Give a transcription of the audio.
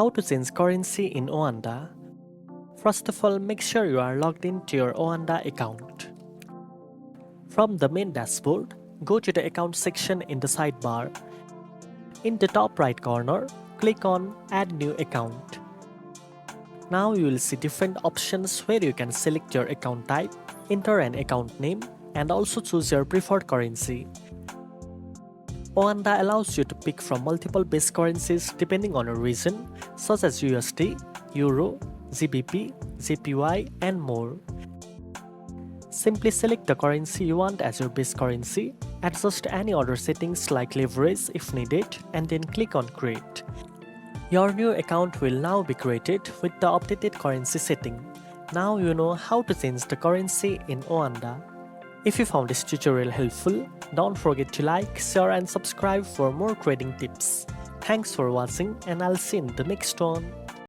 How to change currency in OANDA? First of all, make sure you are logged into your OANDA account. From the main dashboard, go to the account section in the sidebar. In the top right corner, click on Add New Account. Now you will see different options where you can select your account type, enter an account name, and also choose your preferred currency. OANDA allows you to pick from multiple base currencies depending on your region, such as USD, Euro, GBP, JPY, and more. Simply select the currency you want as your base currency, adjust any other settings like leverage if needed, and then click on Create. Your new account will now be created with the updated currency setting. Now you know how to change the currency in OANDA. If you found this tutorial helpful, don't forget to like, share and subscribe for more trading tips. Thanks for watching and I'll see you in the next one.